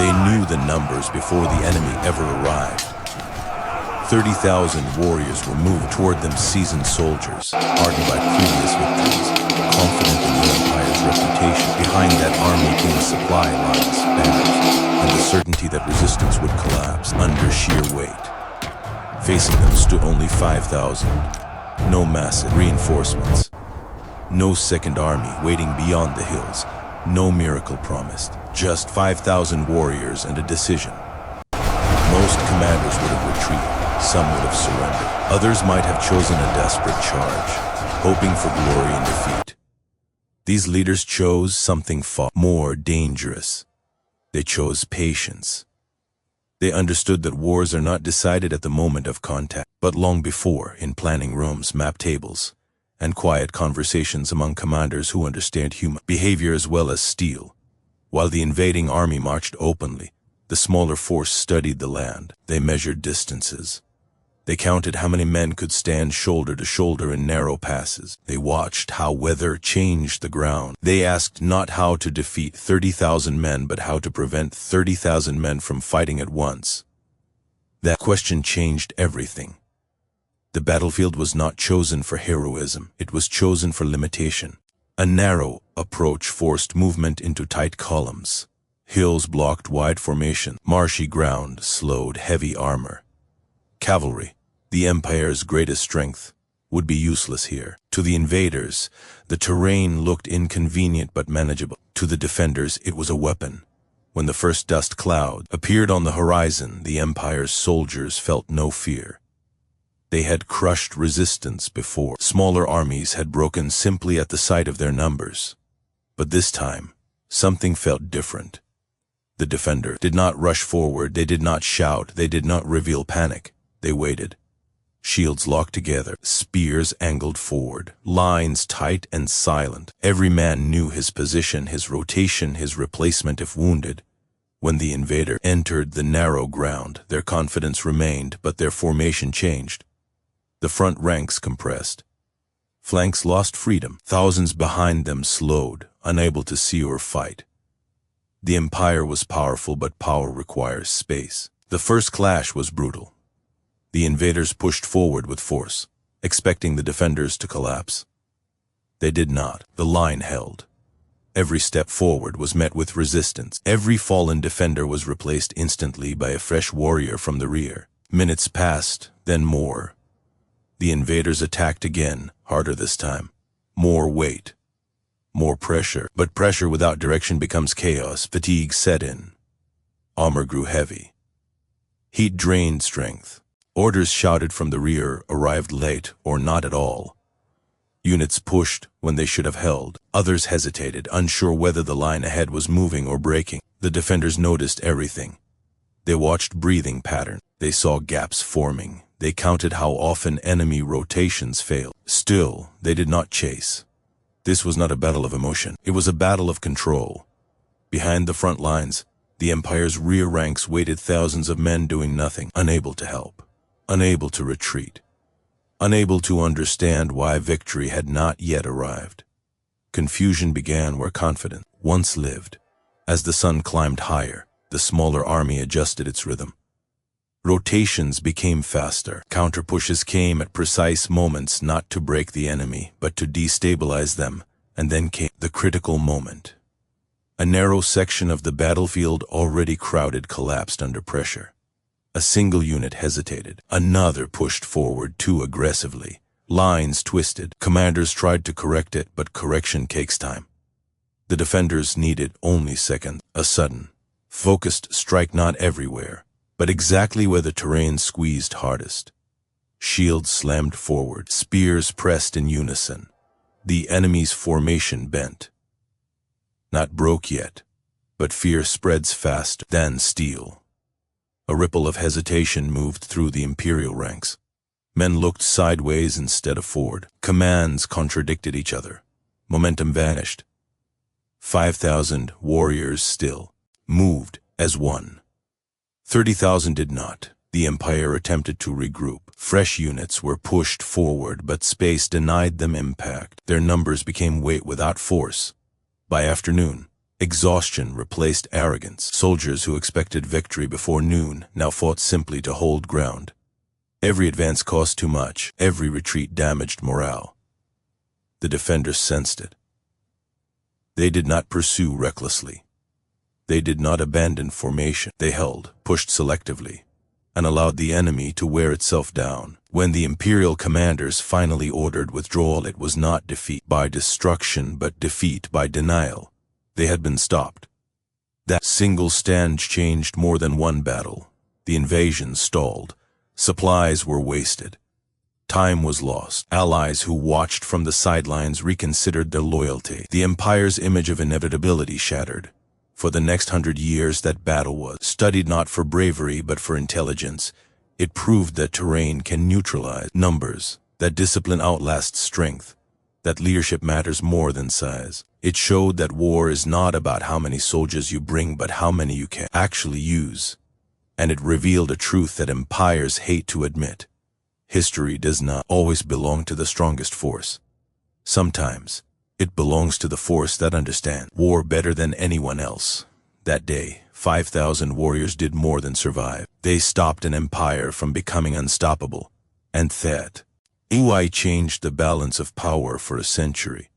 They knew the numbers before the enemy ever arrived. 30,000 warriors were moved toward them, seasoned soldiers, hardened by previous victories, confident in the Empire's reputation. Behind that army came supply lines, banners, and the certainty that resistance would collapse under sheer weight. Facing them stood only 5,000. No massive reinforcements. No second army waiting beyond the hills. No miracle promised. Just 5,000 warriors and a decision. Most commanders would have retreated. Some would have surrendered. Others might have chosen a desperate charge, hoping for glory and defeat. These leaders chose something far more dangerous. They chose patience. They understood that wars are not decided at the moment of contact, but long before, in planning rooms, map tables, and quiet conversations among commanders who understand human behavior as well as steel. While the invading army marched openly, the smaller force studied the land. They measured distances. They counted how many men could stand shoulder to shoulder in narrow passes. They watched how weather changed the ground. They asked not how to defeat 30,000 men, but how to prevent 30,000 men from fighting at once. That question changed everything. The battlefield was not chosen for heroism. It was chosen for limitation. A narrow approach forced movement into tight columns. Hills blocked wide formation. Marshy ground slowed heavy armor. Cavalry, the Empire's greatest strength, would be useless here. To the invaders, the terrain looked inconvenient but manageable. To the defenders, it was a weapon. When the first dust cloud appeared on the horizon, the Empire's soldiers felt no fear. They had crushed resistance before. Smaller armies had broken simply at the sight of their numbers. But this time, something felt different. The defender did not rush forward. They did not shout. They did not reveal panic. They waited. Shields locked together, spears angled forward, lines tight and silent. Every man knew his position, his rotation, his replacement if wounded. When the invader entered the narrow ground, their confidence remained, but their formation changed. The front ranks compressed. Flanks lost freedom. Thousands behind them slowed, unable to see or fight. The Empire was powerful, but power requires space. The first clash was brutal. The invaders pushed forward with force, expecting the defenders to collapse. They did not. The line held. Every step forward was met with resistance. Every fallen defender was replaced instantly by a fresh warrior from the rear. Minutes passed, then more. The invaders attacked again, harder this time. More weight. More pressure. But pressure without direction becomes chaos. Fatigue set in. Armor grew heavy. Heat drained strength. Orders shouted from the rear arrived late or not at all. Units pushed when they should have held. Others hesitated, unsure whether the line ahead was moving or breaking. The defenders noticed everything. They watched breathing patterns. They saw gaps forming. They counted how often enemy rotations failed. Still, they did not chase. This was not a battle of emotion. It was a battle of control. Behind the front lines, the Empire's rear ranks waited, thousands of men doing nothing, unable to help. Unable to retreat, unable to understand why victory had not yet arrived. Confusion began where confidence once lived. As the sun climbed higher, the smaller army adjusted its rhythm. Rotations became faster. Counter-pushes came at precise moments, not to break the enemy, but to destabilize them. And then came the critical moment. A narrow section of the battlefield, already crowded, collapsed under pressure. A single unit hesitated. Another pushed forward too aggressively. Lines twisted. Commanders tried to correct it, but correction takes time. The defenders needed only seconds. A sudden, focused strike, not everywhere, but exactly where the terrain squeezed hardest. Shields slammed forward. Spears pressed in unison. The enemy's formation bent. Not broke yet, but fear spreads faster than steel. A ripple of hesitation moved through the Imperial ranks. Men looked sideways instead of forward. Commands contradicted each other. Momentum vanished. 5,000 warriors still moved as one. 30,000 did not. The Empire attempted to regroup. Fresh units were pushed forward, but space denied them impact. Their numbers became weight without force. By afternoon, Exhaustion replaced arrogance. Soldiers who expected victory before noon now fought simply to hold ground. Every advance cost too much. Every retreat damaged morale. The defenders sensed it. They did not pursue recklessly. They did not abandon formation. They held, pushed selectively, and allowed the enemy to wear itself down. When the imperial commanders finally ordered withdrawal, it was not defeat by destruction but defeat by denial. They had been stopped. That single stand changed more than one battle. The invasion stalled. Supplies were wasted. Time was lost. Allies who watched from the sidelines reconsidered their loyalty. The empire's image of inevitability shattered. For the next 100 years, that battle was studied not for bravery but for intelligence. It proved that terrain can neutralize numbers, that discipline outlasts strength, that leadership matters more than size. It showed that war is not about how many soldiers you bring but how many you can actually use. And it revealed a truth that empires hate to admit. History does not always belong to the strongest force. Sometimes, it belongs to the force that understands war better than anyone else. That day, 5,000 warriors did more than survive. They stopped an empire from becoming unstoppable. And that changed the balance of power for a century.